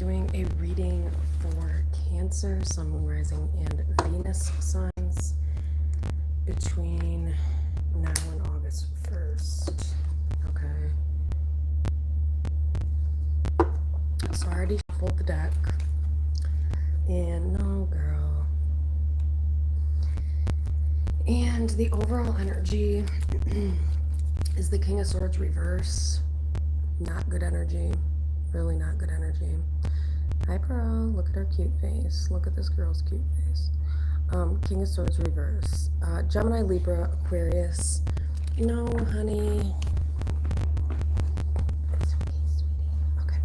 doing a reading for Cancer, Sun, Moon, Rising, and Venus signs between now and August 1st. Okay. So I already shuffled the deck. And no, girl. And the overall energy is the King of Swords reverse. Not good energy. Really not good energy. Hi, bro. Look at her cute face. Look at this girl's cute face. King of Swords reverse. Gemini, Libra, Aquarius. No, honey. It's okay, sweetie. Okay.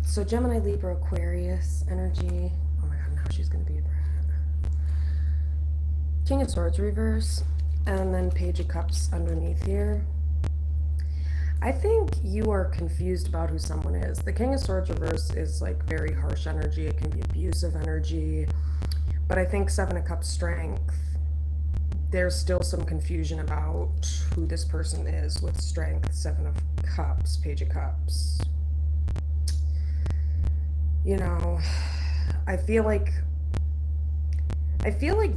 So Gemini, Libra, Aquarius energy. Oh my god, now she's gonna be a brat. King of Swords reverse. And then Page of Cups underneath here. I think you are confused about who someone is. The King of Swords reverse is like very harsh energy. It can be abusive energy. But I think Seven of Cups strength, there's still some confusion about who this person is with strength. Seven of Cups, Page of Cups. You know, I feel like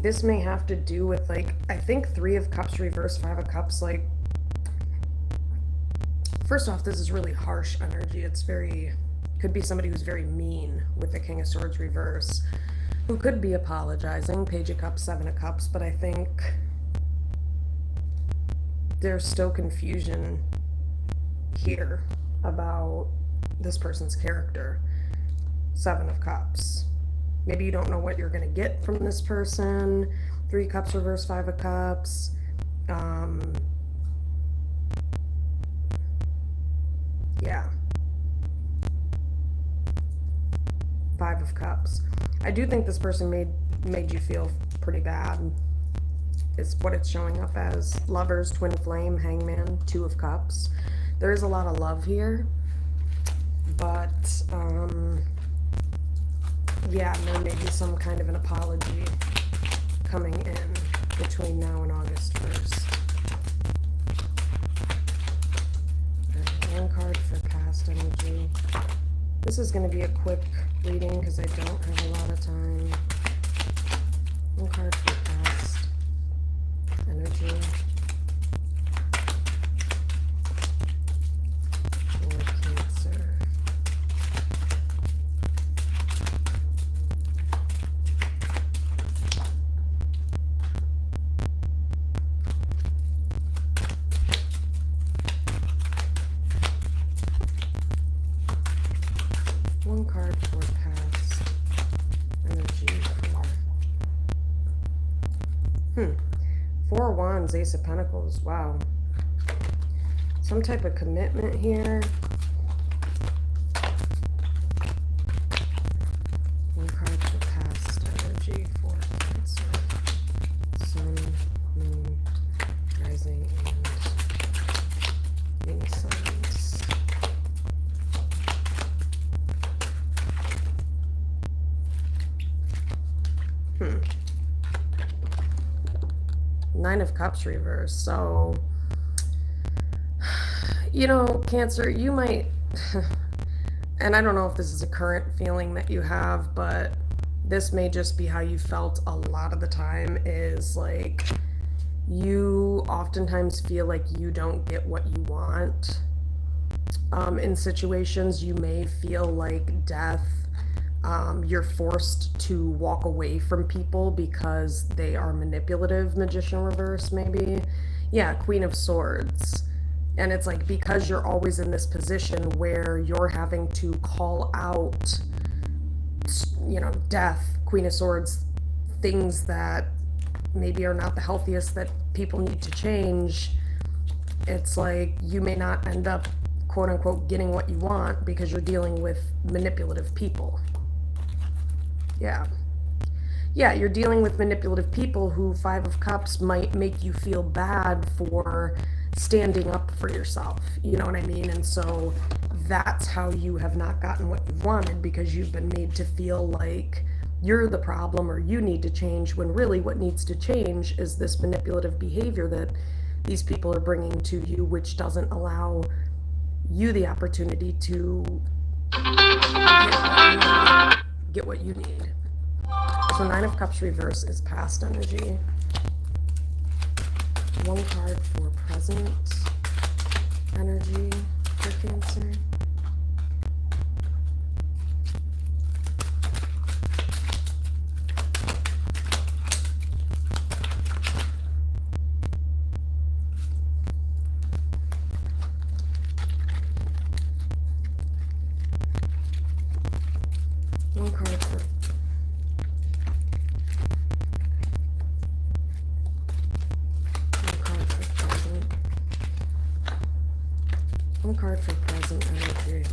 this may have to do with, like, I think Three of Cups reverse, Five of Cups, like, first off, this is really harsh energy. It's could be somebody who's very mean with the King of Swords reverse, who could be apologizing, Page of Cups, Seven of Cups, but I think there's still confusion here about this person's character. Seven of Cups. Maybe you don't know what you're going to get from this person. Three Cups reverse, Five of Cups. Yeah. Five of Cups. I do think this person made you feel pretty bad. Is what it's showing up as. Lovers, Twin Flame, Hangman, Two of Cups. There is a lot of love here. But, yeah, there may be some kind of an apology coming in between now and August 1st. One card for past energy. This is going to be a quick reading because I don't have a lot of time. One card for past energy. For Cancer. One card for past energy for... Four of Wands, Ace of Pentacles. Wow. Some type of commitment here. One card for past energy for Cancer. Sun, Moon, Rising, and Venus signs. Nine of Cups reverse. So, you know, Cancer, you might, and I don't know if this is a current feeling that you have, but this may just be how you felt a lot of the time, is like you oftentimes feel like you don't get what you want. In situations, you may feel like death. You're forced to walk away from people because they are manipulative. Magician reverse, maybe. Yeah, Queen of Swords. And it's like, because you're always in this position where you're having to call out, you know, death, Queen of Swords, things that maybe are not the healthiest that people need to change. It's like you may not end up, quote unquote, getting what you want because you're dealing with manipulative people. Yeah. Yeah, you're dealing with manipulative people who Five of Cups might make you feel bad for standing up for yourself. You know what I mean? And so that's how you have not gotten what you wanted, because you've been made to feel like you're the problem or you need to change, when really what needs to change is this manipulative behavior that these people are bringing to you, which doesn't allow you the opportunity to get what you need. So Nine of Cups reverse is past energy. One card for present energy for Cancer. One card for present. One card for present energy.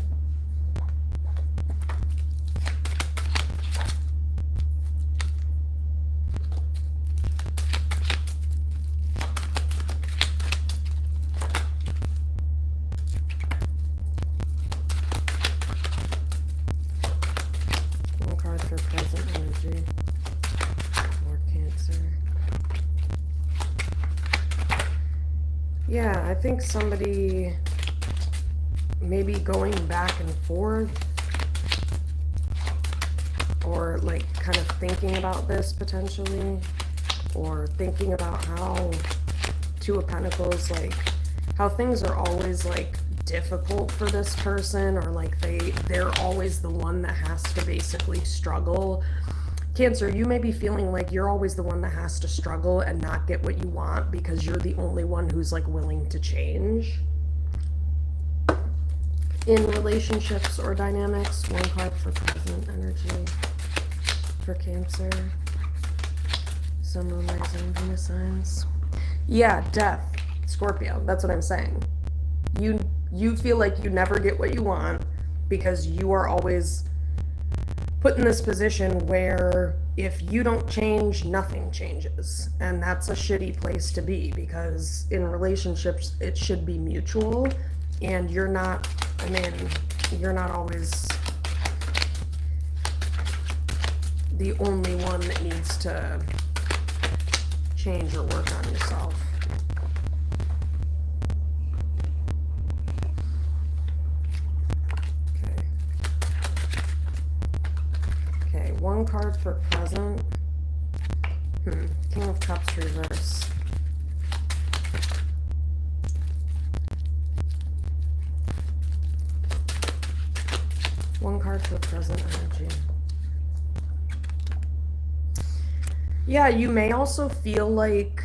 One card for present energy. More Cancer. Yeah, I think somebody maybe going back and forth, or like kind of thinking about this potentially, or thinking about how Two of Pentacles, like how things are always like difficult for this person, or like they're always the one that has to basically struggle. Cancer, you may be feeling like you're always the one that has to struggle and not get what you want because you're the only one who's like willing to change. In relationships or dynamics, one card for present energy for Cancer. Sun, Moon, Rising, Venus signs. Yeah, death. Scorpio, that's what I'm saying. You feel like you never get what you want because you are always put in this position where if you don't change, nothing changes. And that's a shitty place to be, because in relationships, it should be mutual. And you're not, I mean, you're not always the only one that needs to change or work on yourself. Okay, one card for present. King of Cups reverse. One card for present energy. Yeah, you may also feel like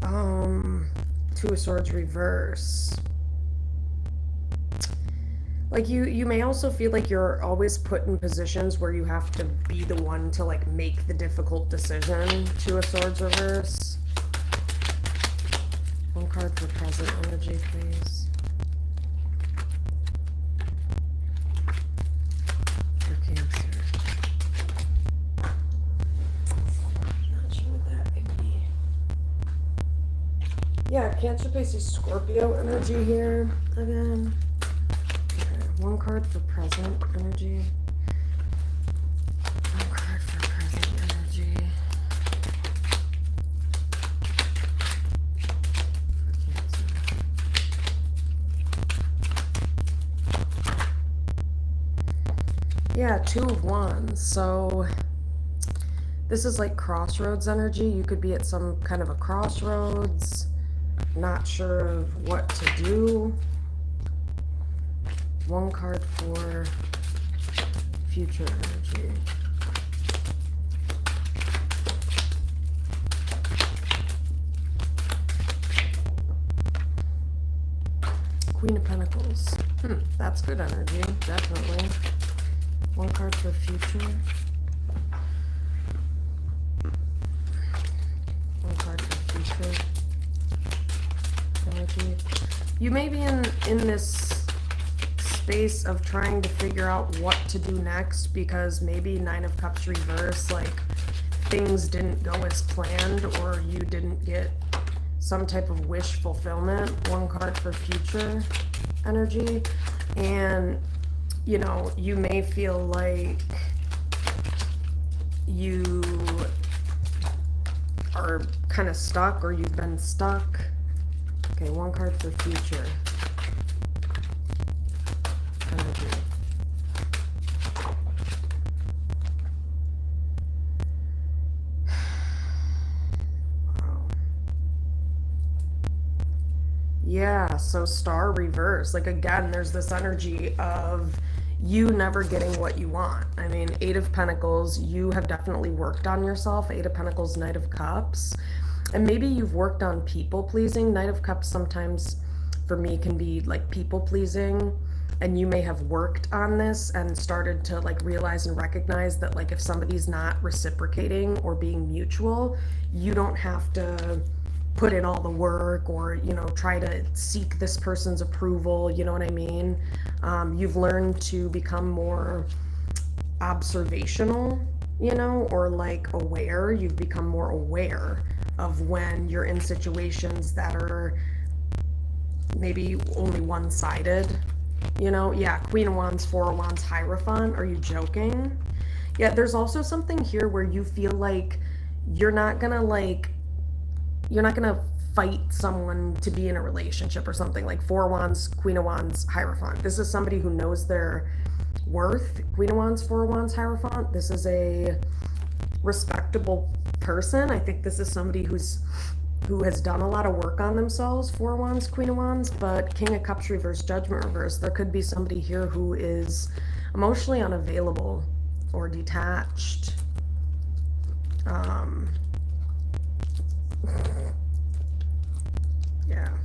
Two of Swords reverse. Like you may also feel like you're always put in positions where you have to be the one to like make the difficult decision. Two of Swords reverse. One card for present energy, please. For Cancer. Not sure what that could be. Yeah, Cancer, Pisces, Scorpio energy here again. One card for present energy. One card for present energy. For Cancer. Yeah, Two of Wands. So this is like crossroads energy. You could be at some kind of a crossroads, not sure of what to do. One card for future energy. Queen of Pentacles. That's good energy, definitely. One card for future. One card for future energy. You may be in this space of trying to figure out what to do next, because maybe Nine of Cups reverse, like things didn't go as planned, or you didn't get some type of wish fulfillment. One card for future energy. And you know, you may feel like you are kind of stuck, or you've been stuck. Okay, one card for future energy. Yeah, so star reverse. Like again, there's this energy of you never getting what you want. I mean, Eight of Pentacles, you have definitely worked on yourself. Eight of Pentacles, Knight of Cups. And maybe you've worked on people pleasing. Knight of Cups sometimes for me can be like people pleasing. And you may have worked on this and started to like realize and recognize that like if somebody's not reciprocating or being mutual, you don't have to put in all the work or try to seek this person's approval, you know what I mean. You've learned to become more observational, or like aware. You've become more aware of when you're in situations that are maybe only one-sided. Yeah, Queen of Wands, Four of Wands, Hierophant. Are you joking? Yeah, there's also something here where you feel like you're not gonna fight someone to be in a relationship or something. Like Four of Wands, Queen of Wands, Hierophant. This is somebody who knows their worth. Queen of Wands, Four of Wands, Hierophant. This is a respectable person. I think this is somebody who has done a lot of work on themselves. Four of Wands, Queen of Wands. But King of Cups reverse, Judgment reverse. There could be somebody here who is emotionally unavailable or detached. Yeah.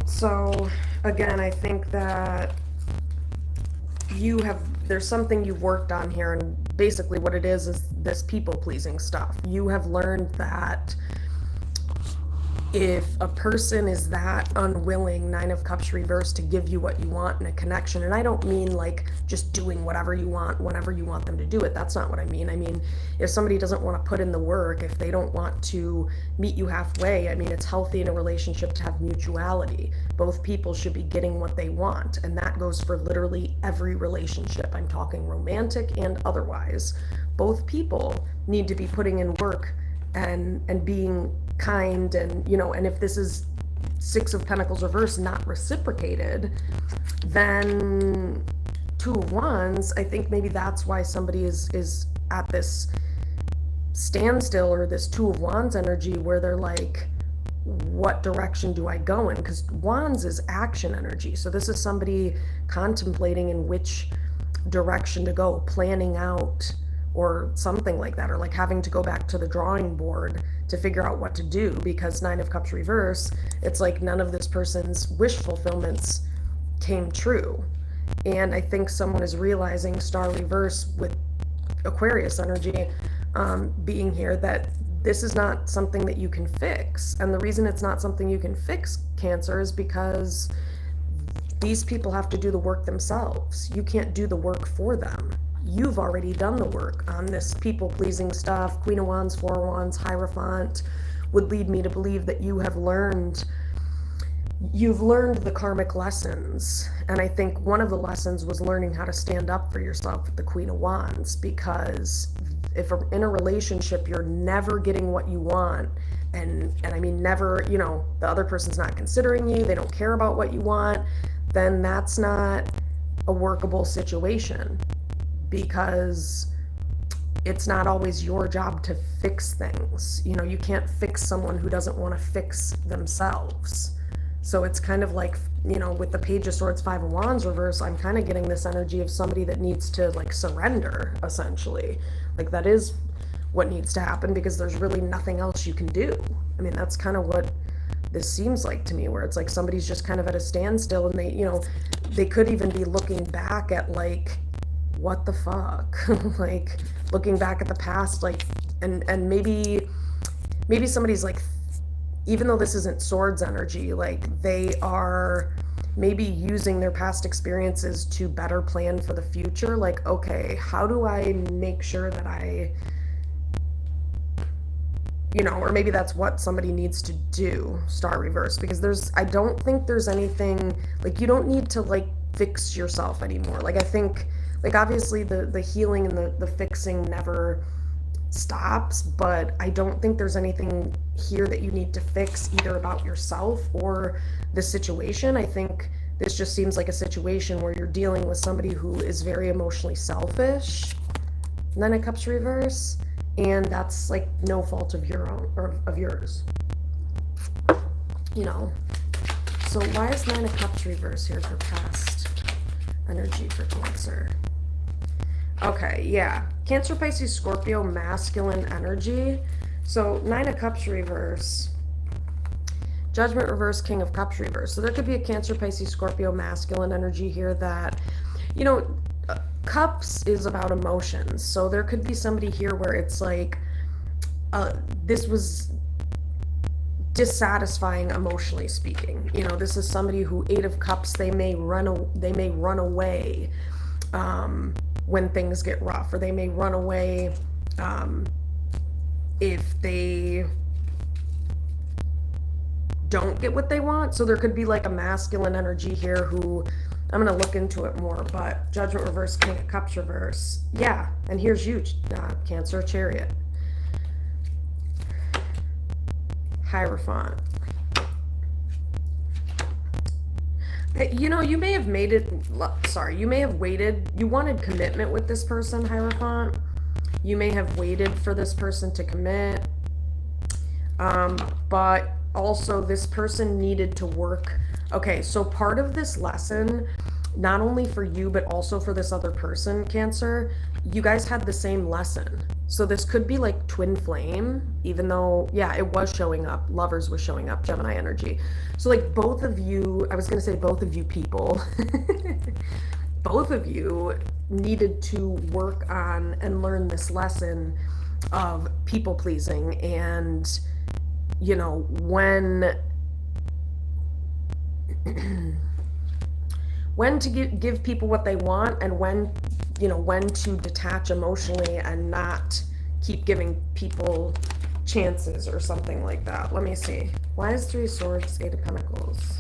So again, I think that there's something you've worked on here, and basically what it is this people-pleasing stuff. You have learned that if a person is that unwilling, Nine of Cups reverse, to give you what you want in a connection, and I don't mean like just doing whatever you want whenever you want them to do it. That's not what I mean. I mean, if somebody doesn't want to put in the work, if they don't want to meet you halfway, I mean, it's healthy in a relationship to have mutuality. Both people should be getting what they want, and that goes for literally every relationship. I'm talking romantic and otherwise. Both people need to be putting in work and being kind, and and if this is Six of Pentacles reverse, not reciprocated, then Two of Wands, I think maybe that's why somebody is at this standstill, or this Two of Wands energy where they're like, what direction do I go in? Because Wands is action energy, so this is somebody contemplating in which direction to go, planning out or something like that, or like having to go back to the drawing board to figure out what to do, because Nine of Cups reverse, it's like none of this person's wish fulfillments came true. And I think someone is realizing, star reverse with Aquarius energy being here, that this is not something that you can fix. And the reason it's not something you can fix, Cancer, is because these people have to do the work themselves. You can't do the work for them. You've already done the work on this people-pleasing stuff. Queen of Wands, Four of Wands, Hierophant would lead me to believe that you've learned the karmic lessons. And I think one of the lessons was learning how to stand up for yourself with the Queen of Wands, because if in a relationship you're never getting what you want, and I mean never, the other person's not considering you, they don't care about what you want, then that's not a workable situation, because it's not always your job to fix things. You can't fix someone who doesn't want to fix themselves. So it's kind of like, with the Page of Swords, Five of Wands reverse, I'm kind of getting this energy of somebody that needs to like surrender, essentially. Like that is what needs to happen, because there's really nothing else you can do. I mean, that's kind of what this seems like to me, where it's like somebody's just kind of at a standstill, and they could even be looking back at like, what the fuck? Like looking back at the past, like, and maybe somebody's like, even though this isn't swords energy, like they are maybe using their past experiences to better plan for the future. Like, okay, how do I make sure that or maybe that's what somebody needs to do, star reverse, because I don't think there's anything, like, you don't need to like fix yourself anymore. Like, I think, like, obviously the healing and the fixing never stops, but I don't think there's anything here that you need to fix, either about yourself or the situation. I think this just seems like a situation where you're dealing with somebody who is very emotionally selfish. Nine of Cups reverse. And that's like no fault of your own or of yours. You know. So why is Nine of Cups reverse here for past energy for Cancer? Okay, yeah. Cancer, Pisces, Scorpio, masculine energy. So Nine of Cups reverse. Judgment reverse, King of Cups reverse. So there could be a Cancer, Pisces, Scorpio, masculine energy here that, you know, Cups is about emotions. So there could be somebody here where it's like, this was dissatisfying emotionally speaking. You know, this is somebody who, Eight of Cups, they may run away when things get rough, or they may run away if they don't get what they want. So there could be like a masculine energy here who, I'm going to look into it more, but Judgment reverse, King of Cups reverse. Yeah, and here's you, Cancer, Chariot. Hierophant. You know, you may have made it, you may have waited, you wanted commitment with this person, Hierophant. You may have waited for this person to commit, but also this person needed to work. Okay, so part of this lesson, not only for you, but also for this other person, Cancer, you guys had the same lesson. So this could be like twin flame, even though, yeah, it was showing up. Lovers was showing up, Gemini energy. So like both of you, I was going to say both of you people, both of you needed to work on and learn this lesson of people pleasing and, you know, when to give people what they want, and when, you know, when to detach emotionally and not keep giving people chances or something like that. Let me see. Why is Three of Swords, Eight of Pentacles?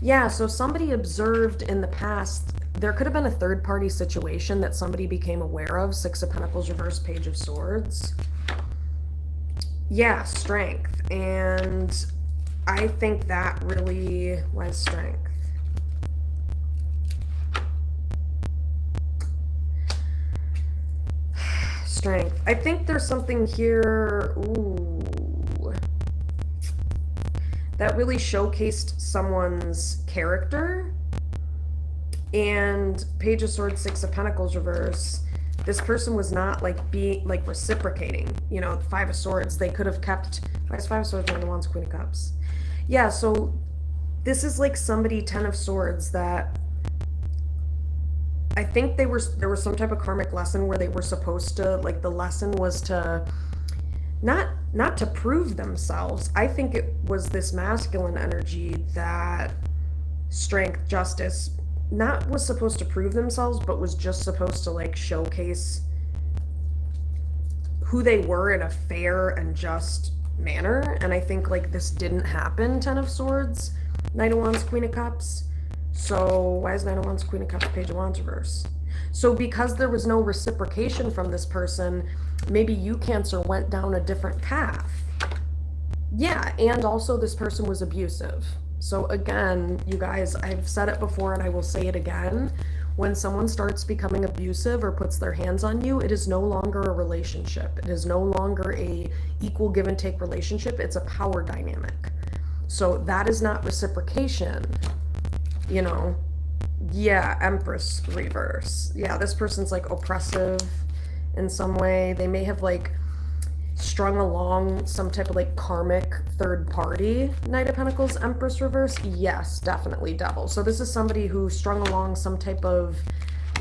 Yeah, so somebody observed in the past, there could have been a third-party situation that somebody became aware of. Six of Pentacles reverse, Page of Swords. Yeah, strength. And I think that really, why is strength? Strength. I think there's something here, ooh, that really showcased someone's character. And Page of Swords, Six of Pentacles reverse. This person was not like being like reciprocating. You know, Five of Swords, they could have kept. Why is Five of Swords, Nine of Wands, Queen of Cups? Yeah, so this is like somebody, Ten of Swords, that I think there was some type of karmic lesson where they were supposed to, like, the lesson was to not to prove themselves. I think it was this masculine energy that Strength, Justice, not was supposed to prove themselves, but was just supposed to like showcase who they were in a fair and just manner. And I think like this didn't happen. Ten of Swords, Knight of Wands, Queen of Cups. So why is Nine of Wands, Queen of Cups, Page of Wands reverse? So because there was no reciprocation from this person, maybe you, Cancer, went down a different path. Yeah, and also this person was abusive. So again, you guys, I've said it before and I will say it again. When someone starts becoming abusive or puts their hands on you, it is no longer a relationship. It is no longer a equal give and take relationship. It's a power dynamic. So that is not reciprocation. You know, yeah, Empress reverse. Yeah, this person's like oppressive in some way. They may have like strung along some type of like karmic third party. Knight of Pentacles, Empress reverse. Yes, definitely Devil. So this is somebody who strung along some type of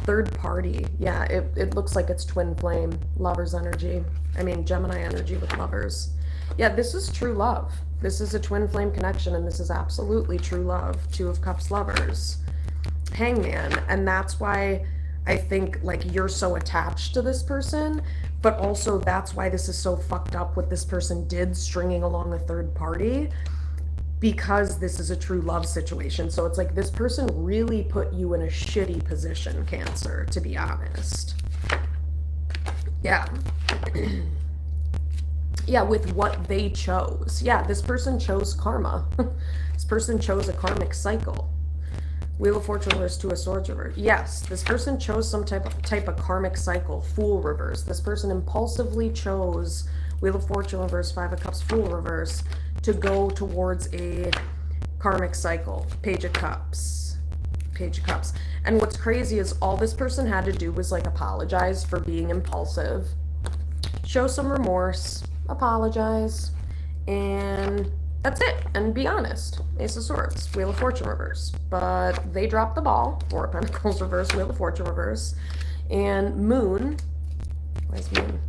third party. Yeah, it looks like it's twin flame, Lovers energy. I mean, Gemini energy with Lovers. Yeah, this is true love. This is a twin flame connection, and this is absolutely true love. Two of Cups, Lovers, Hangman. And that's why I think like you're so attached to this person, but also that's why this is so fucked up what this person did, stringing along a third party, because this is a true love situation. So it's like this person really put you in a shitty position, Cancer, to be honest. Yeah. Yeah, with what they chose. Yeah, this person chose karma. This person chose a karmic cycle. Wheel of Fortune reverse, Two of Swords reverse. Yes, this person chose some type of karmic cycle. Fool reverse. This person impulsively chose Wheel of Fortune reverse, Five of Cups, Fool reverse to go towards a karmic cycle. Page of Cups. Page of Cups. And what's crazy is all this person had to do was like apologize for being impulsive, show some remorse, apologize, and that's it, and be honest. Ace of Swords, Wheel of Fortune reverse. But they dropped the ball. Four of Pentacles reverse, Wheel of Fortune reverse. And Moon. Where's Moon?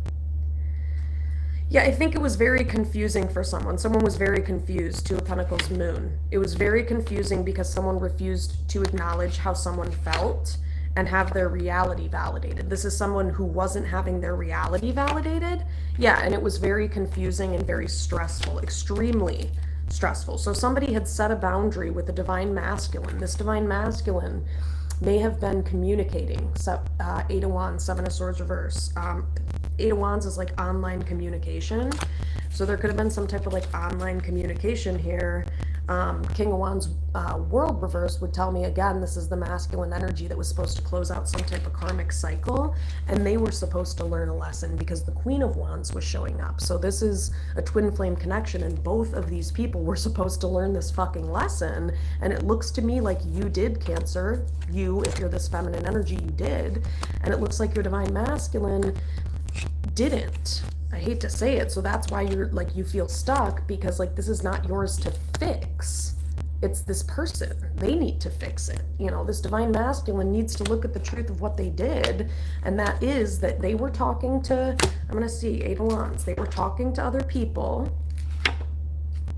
Yeah, I think it was very confusing for someone. Someone was very confused. Two of Pentacles, Moon. It was very confusing because someone refused to acknowledge how someone felt and have their reality validated. This is someone who wasn't having their reality validated. Yeah, and it was very confusing and very stressful, extremely stressful. So somebody had set a boundary with the Divine Masculine. This Divine Masculine may have been communicating. Eight of Wands, Seven of Swords reverse. Eight of Wands is like online communication. So there could have been some type of like online communication here. King of Wands world reverse would tell me again, this is the masculine energy that was supposed to close out some type of karmic cycle, and they were supposed to learn a lesson because the Queen of Wands was showing up. So this is a twin flame connection, and both of these people were supposed to learn this fucking lesson, and it looks to me like you did, Cancer. You, if you're this feminine energy, you did, and it looks like your Divine Masculine didn't. I hate to say it, so that's why you're like, you feel stuck, because like this is not yours to fix. It's this person. They need to fix it. You know, this Divine Masculine needs to look at the truth of what they did, and that is that they were talking to, I'm gonna see, Eight of Wands. They were talking to other people.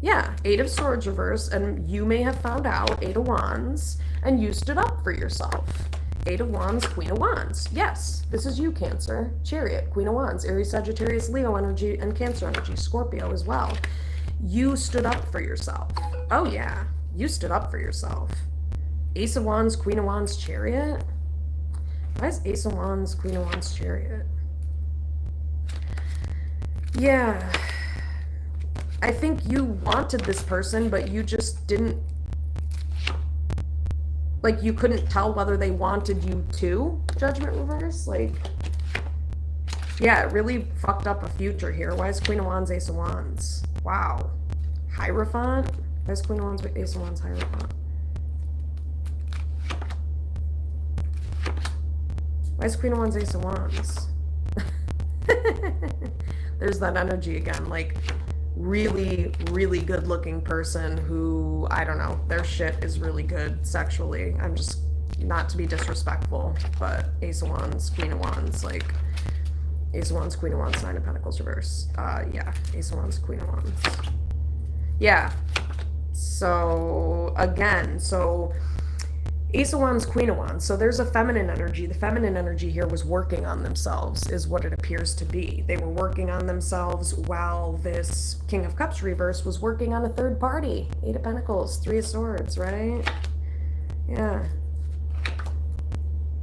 Yeah, Eight of Swords reverse, and you may have found out, Eight of Wands, and you stood up for yourself. Eight of Wands, Queen of Wands. Yes, this is you, Cancer. Chariot, Queen of Wands, Aries, Sagittarius, Leo energy, and Cancer energy, Scorpio as well. You stood up for yourself. Oh yeah, you stood up for yourself. Ace of Wands, Queen of Wands, Chariot. Why is Ace of Wands, Queen of Wands, Chariot? Yeah, I think you wanted this person, but you just didn't, like, you couldn't tell whether they wanted you to, Judgment reverse. Like, yeah, it really fucked up a future here. Why is Queen of Wands, Ace of Wands? Wow. Hierophant? Why is Queen of Wands, Ace of Wands, Hierophant? Why is Queen of Wands, Ace of Wands? There's that energy again, like, really, really good looking person who, I don't know, their shit is really good sexually. I'm just, not to be disrespectful, but Ace of Wands, Queen of Wands, like, Ace of Wands, Queen of Wands, Nine of Pentacles reverse. Yeah, Ace of Wands, Queen of Wands. Yeah. So, again, so Ace of Wands, Queen of Wands. So there's a feminine energy. The feminine energy here was working on themselves, is what it appears to be. They were working on themselves while this King of Cups reverse was working on a third party. Eight of Pentacles, Three of Swords, right? Yeah.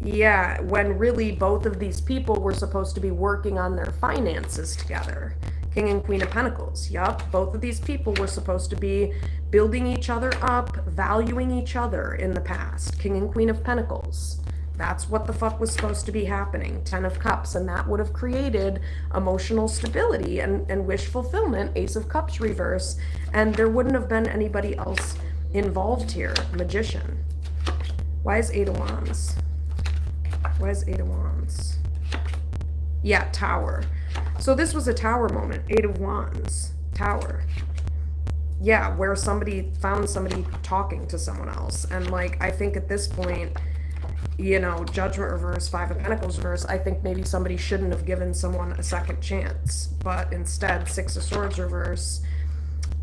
Yeah, when really both of these people were supposed to be working on their finances together. King and Queen of Pentacles. Yup, both of these people were supposed to be building each other up, valuing each other in the past. King and Queen of Pentacles. That's what the fuck was supposed to be happening. Ten of Cups, and that would have created emotional stability and wish fulfillment. Ace of Cups reverse, and there wouldn't have been anybody else involved here. Magician. Why is Eight of Wands? Why is Eight of Wands? Yeah, Tower. So this was a Tower moment. Eight of Wands. Tower. Yeah, where somebody found somebody talking to someone else. And, like, I think at this point, you know, Judgment reverse, Five of Pentacles reverse, I think maybe somebody shouldn't have given someone a second chance. But instead, Six of Swords reverse,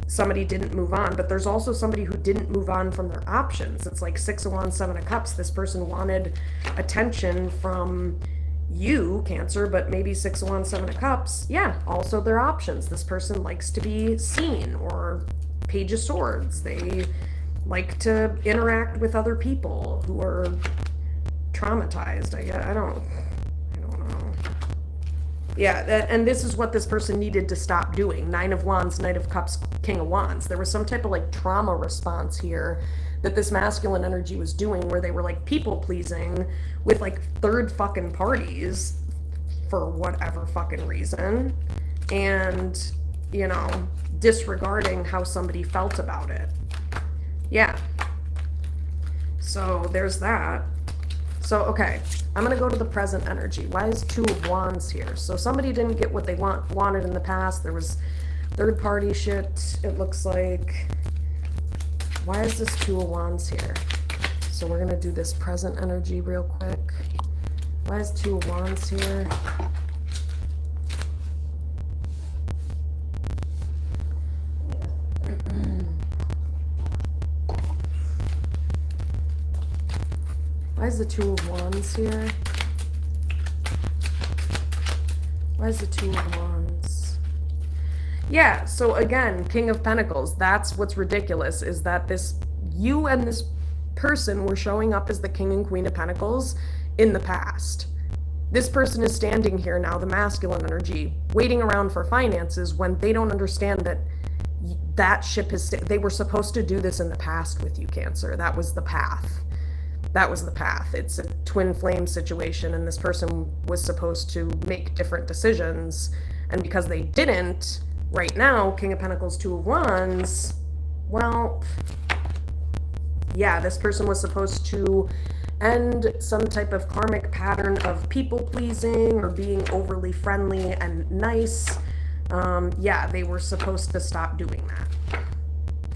somebody didn't move on. But there's also somebody who didn't move on from their options. It's like Six of Wands, Seven of Cups. This person wanted attention from you, Cancer, but maybe Six of Wands, Seven of Cups, yeah, also their options. This person likes to be seen, or Page of Swords. They like to interact with other people who are traumatized. I don't know. Yeah, and this is what this person needed to stop doing. Nine of Wands, Knight of Cups, King of Wands. There was some type of like trauma response here that this masculine energy was doing, where they were like people pleasing with like third fucking parties for whatever fucking reason, and, you know, disregarding how somebody felt about it. Yeah. So there's that. So, okay, I'm gonna go to the present energy. Why is Two of Wands here? So somebody didn't get what they wanted in the past. There was third party shit, it looks like. Why is this Two of Wands here? So we're gonna do this present energy real quick. Why is Two of Wands here? Why is the Two of Wands here? Why is the Two of Wands? Yeah, so again, King of Pentacles. That's what's ridiculous, is that you and this person were showing up as the King and Queen of Pentacles in the past. This person is standing here now, the masculine energy, waiting around for finances when they don't understand that that ship is... They were supposed to do this in the past with you, Cancer. That was the path. That was the path. It's a twin flame situation, and this person was supposed to make different decisions, and because they didn't, right now, King of Pentacles, Two of Wands, well, yeah, this person was supposed to end some type of karmic pattern of people-pleasing or being overly friendly and nice. Yeah, they were supposed to stop doing that.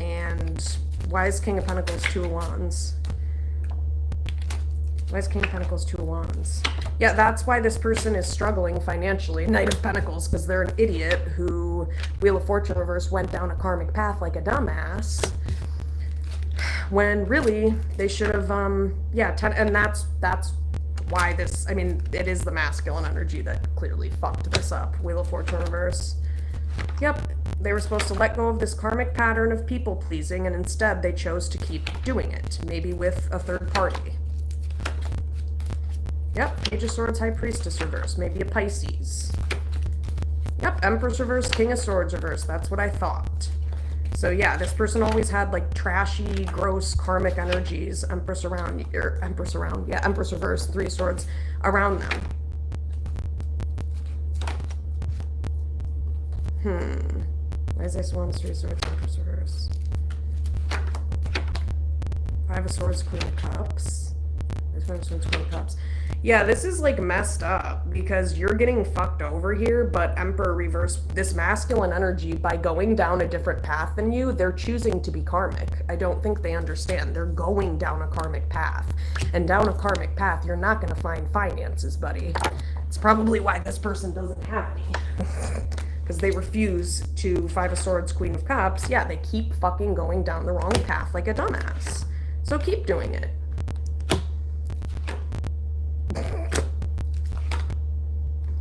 And why is King of Pentacles, Two of Wands? Why is King of Pentacles, Two of Wands? Yeah, that's why this person is struggling financially. Knight of Pentacles, because they're an idiot who, Wheel of Fortune reverse, went down a karmic path like a dumbass. When really, they should have, yeah, and that's why this, I mean, it is the masculine energy that clearly fucked this up. Wheel of Fortune reverse. Yep, they were supposed to let go of this karmic pattern of people-pleasing, and instead they chose to keep doing it, maybe with a third party. Yep, Page of Swords, High Priestess reverse, maybe a Pisces. Yep, Empress reverse, King of Swords reverse, that's what I thought. So yeah, this person always had like trashy, gross, karmic energies, Empress reverse, Three of Swords, around them. Why is this one, Three of Swords, Empress reverse? Five of Swords, Queen of Cups. Queen of Cups. Yeah, this is like messed up because you're getting fucked over here, but Emperor reverse, this masculine energy, by going down a different path than you, they're choosing to be karmic. I don't think they understand. They're going down a karmic path. And down a karmic path, you're not going to find finances, buddy. It's probably why this person doesn't have any. Because they refuse to, Five of Swords, Queen of Cups. Yeah, they keep fucking going down the wrong path like a dumbass. So keep doing it.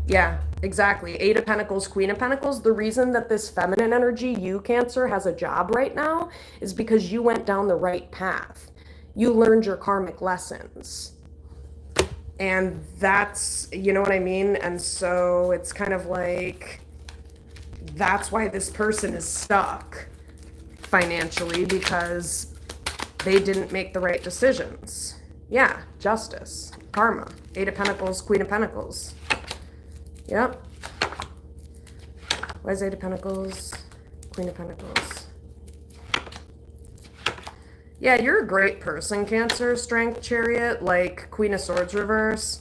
Yeah, exactly. Eight of Pentacles, Queen of Pentacles. The reason that this feminine energy, you, Cancer, has a job right now is because you went down the right path. You learned your karmic lessons. And that's, you know what I mean? And so it's kind of like, that's why this person is stuck financially, because they didn't make the right decisions. Yeah, justice, karma. Eight of Pentacles, Queen of Pentacles. Yep. Why is Eight of Pentacles, Queen of Pentacles? Yeah, you're a great person, Cancer, Strength, Chariot, like Queen of Swords reverse.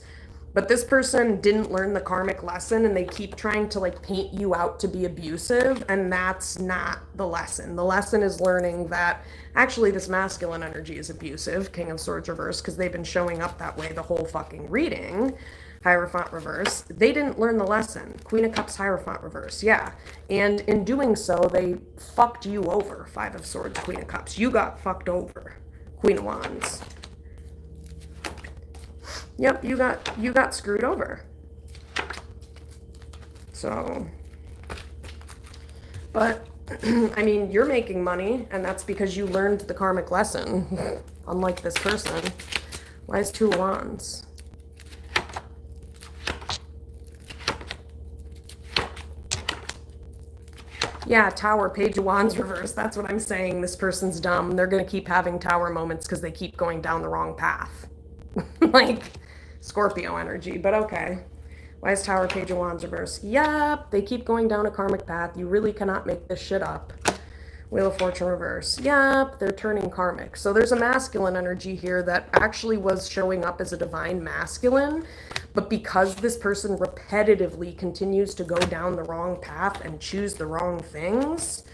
But this person didn't learn the karmic lesson, and they keep trying to like paint you out to be abusive, and that's not the lesson. The lesson is learning that actually this masculine energy is abusive, King of Swords reverse, because they've been showing up that way the whole fucking reading. Hierophant reverse. They didn't learn the lesson. Queen of Cups, Hierophant reverse. Yeah. And in doing so, they fucked you over. Five of Swords, Queen of Cups. You got fucked over. Queen of Wands. Yep, you got screwed over. So, but I mean, you're making money, and that's because you learned the karmic lesson. Unlike this person. Why is Two of Wands? Yeah, Tower, Page of Wands reverse. That's what I'm saying. This person's dumb. They're going to keep having Tower moments because they keep going down the wrong path. Like Scorpio energy, but okay. Why is Tower, Page of Wands reverse? Yep, they keep going down a karmic path. You really cannot make this shit up. Wheel of Fortune reverse. Yep, they're turning karmic. So there's a masculine energy here that actually was showing up as a divine masculine, but because this person repetitively continues to go down the wrong path and choose the wrong things,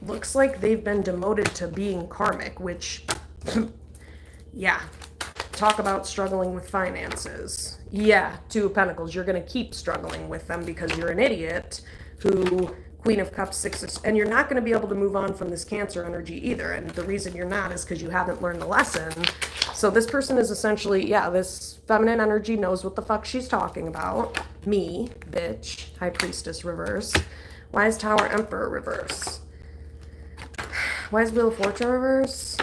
looks like they've been demoted to being karmic, which, yeah, talk about struggling with finances. Yeah, Two of Pentacles, you're going to keep struggling with them because you're an idiot who... Queen of Cups, Six of... And you're not going to be able to move on from this Cancer energy either. And the reason you're not is because you haven't learned the lesson. So this person is essentially, yeah, this feminine energy knows what the fuck she's talking about. Me, bitch. High Priestess reverse. Why is Tower, Emperor reverse? Why is Wheel of Fortune reverse?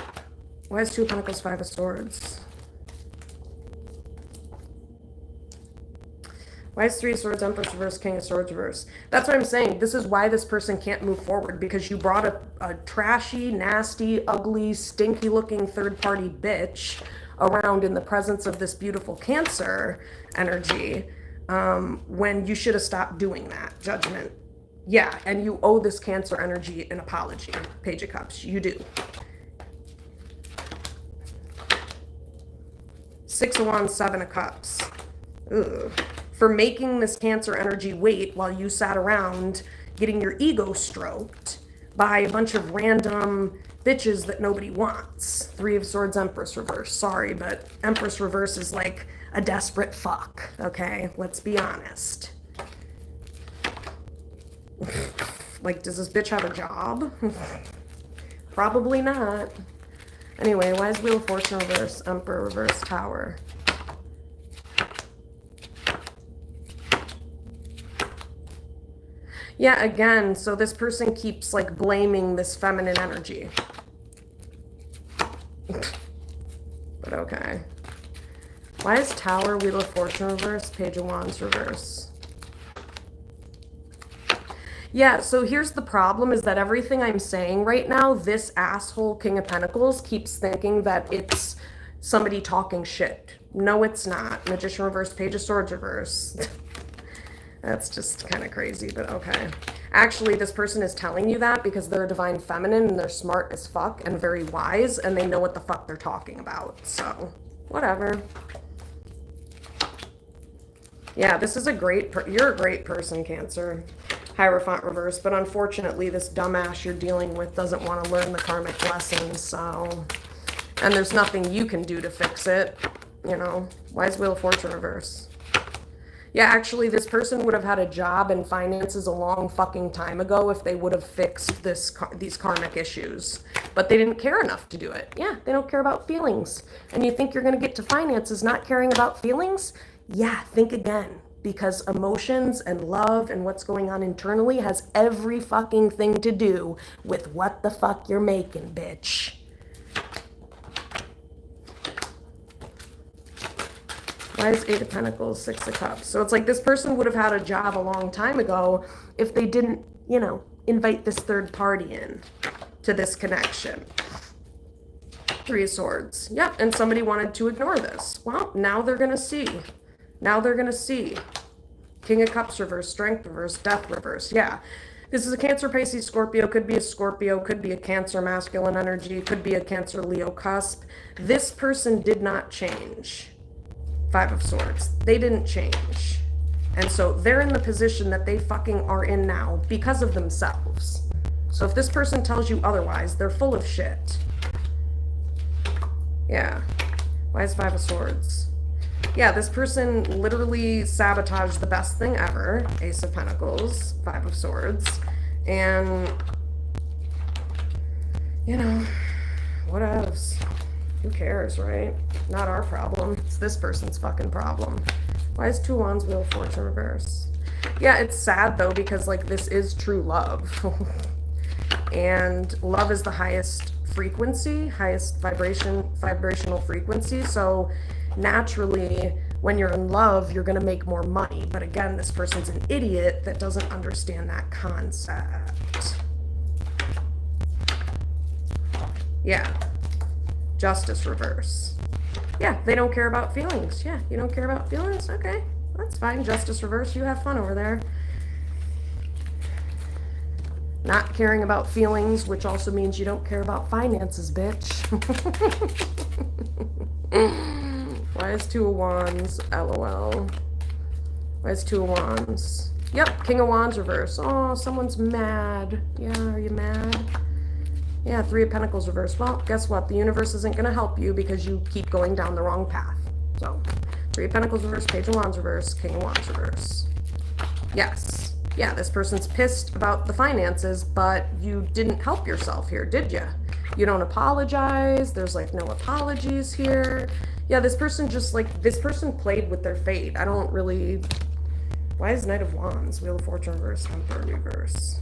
Why is Two of Pentacles, Five of Swords? Why is Three of Swords, Empress reverse, King of Swords reverse? That's what I'm saying. This is why this person can't move forward, because you brought a trashy, nasty, ugly, stinky-looking third-party bitch around in the presence of this beautiful Cancer energy when you should have stopped doing that. Judgment. Yeah, and you owe this Cancer energy an apology. Page of Cups. You do. Six of Wands, Seven of Cups. Ugh. For making this Cancer energy wait while you sat around getting your ego stroked by a bunch of random bitches that nobody wants. Three of Swords, Empress reverse. Sorry, but Empress reverse is like a desperate fuck, okay? Let's be honest. Like, does this bitch have a job? Probably not. Anyway, why is Wheel of Fortune reverse, Emperor reverse, Tower? Yeah, again, so this person keeps, like, blaming this feminine energy. But okay. Why is Tower, Wheel of Fortune reverse, Page of Wands reverse? Yeah, so here's the problem, is that everything I'm saying right now, this asshole King of Pentacles keeps thinking that it's somebody talking shit. No, it's not. Magician reverse, Page of Swords reverse. That's just kind of crazy, but okay. Actually, this person is telling you that because they're a divine feminine and they're smart as fuck and very wise and they know what the fuck they're talking about. So, whatever. Yeah, this is a great... You're a great person, Cancer. Hierophant reverse, but unfortunately, this dumbass you're dealing with doesn't want to learn the karmic lessons, so... And there's nothing you can do to fix it, you know. Why is Wheel of Fortune reverse? Yeah, actually, this person would have had a job and finances a long fucking time ago if they would have fixed these karmic issues. But they didn't care enough to do it. Yeah, they don't care about feelings. And you think you're going to get to finances not caring about feelings? Yeah, think again. Because emotions and love and what's going on internally has every fucking thing to do with what the fuck you're making, bitch. Why is Eight of Pentacles, Six of Cups? So it's like this person would have had a job a long time ago if they didn't, you know, invite this third party in to this connection. Three of Swords. Yep, and somebody wanted to ignore this. Well, now they're going to see. Now they're going to see. King of Cups reverse, Strength reverse, Death reverse. Yeah. This is a Cancer, Pisces, Scorpio. Could be a Scorpio. Could be a Cancer masculine energy. Could be a Cancer, Leo cusp. This person did not change. Five of Swords. They didn't change. And so they're in the position that they fucking are in now because of themselves. So if this person tells you otherwise, they're full of shit. Yeah. Why is Five of Swords? Yeah, this person literally sabotaged the best thing ever. Ace of Pentacles, Five of Swords. And, you know, what else? Who cares, right? Not our problem. It's this person's fucking problem. Why is Two Wands, Wheel of Fortune reverse? Yeah, it's sad though because like this is true love. And love is the highest frequency, highest vibrational frequency. So naturally When you're in love, you're going to make more money. But again, this person's an idiot that doesn't understand that concept. Yeah. Justice reverse. Yeah, they don't care about feelings. Yeah, you don't care about feelings? Okay, that's fine. Justice reverse, you have fun over there. Not caring about feelings, which also means you don't care about finances, bitch. Why is Two of Wands? LOL. Why is Two of Wands? Yep, King of Wands reverse. Oh, someone's mad. Yeah, are you mad? Yeah, Three of Pentacles reverse. Well, guess what? The universe isn't going to help you because you keep going down the wrong path. So, Three of Pentacles reverse, Page of Wands reverse, King of Wands reverse. Yes. Yeah, this person's pissed about the finances, but you didn't help yourself here, did you? You don't apologize. There's like no apologies here. Yeah, this person just like, this person played with their fate. I don't really... Why is Knight of Wands? Wheel of Fortune reverse, Emperor reverse.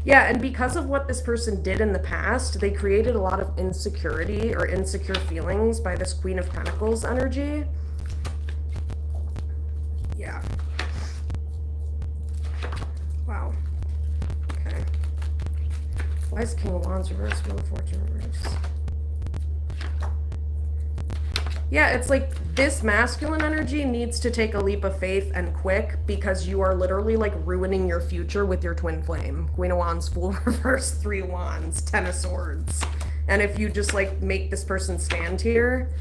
Yeah, and because of what this person did in the past, they created a lot of insecurity or insecure feelings by this Queen of Pentacles energy. Yeah. Wow. Okay. Why is King of Wands reverse, Wheel of Fortune reverse? Yeah, it's like this masculine energy needs to take a leap of faith and quick because you are literally like ruining your future with your twin flame. Queen of Wands, Fool reverse, Three of Wands, Ten of Swords. And if you just like make this person stand here,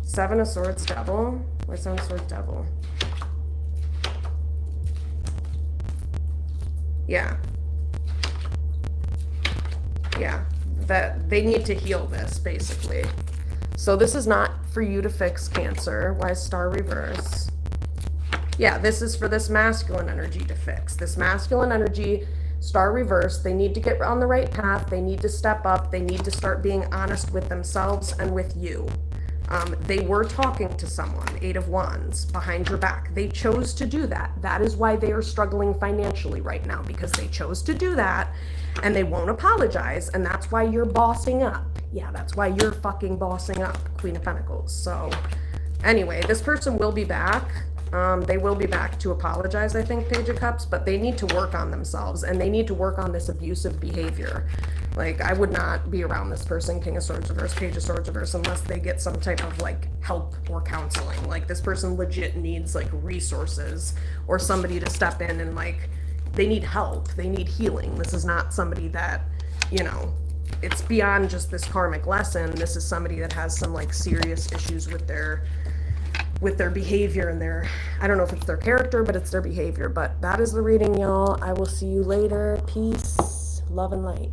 Seven of Swords, Devil. Why Seven of Swords, Devil? Yeah. Yeah. That they need to heal this, basically. So this is not for you to fix, Cancer. Why is Star reverse? Yeah, this is for this masculine energy to fix. This masculine energy, Star reverse, they need to get on the right path. They need to step up. They need to start being honest with themselves and with you. They were talking to someone, Eight of Wands, behind your back. They chose to do that. That is why they are struggling financially right now, because they chose to do that and they won't apologize. And that's why you're bossing up. Yeah, that's why you're fucking bossing up, Queen of Pentacles. So anyway, this person will be back. They will be back to apologize, I think, Page of Cups, but they need to work on themselves and they need to work on this abusive behavior. Like, I would not be around this person, King of Swords reverse, Page of Swords reverse, unless they get some type of, like, help or counseling. Like, this person legit needs, like, resources or somebody to step in and, like, they need help. They need healing. This is not somebody that, you know, it's beyond just this karmic lesson. This is somebody that has some, like, serious issues with their behavior and their, I don't know if it's their character, but it's their behavior. But that is the reading, y'all. I will see you later. Peace, love, and light.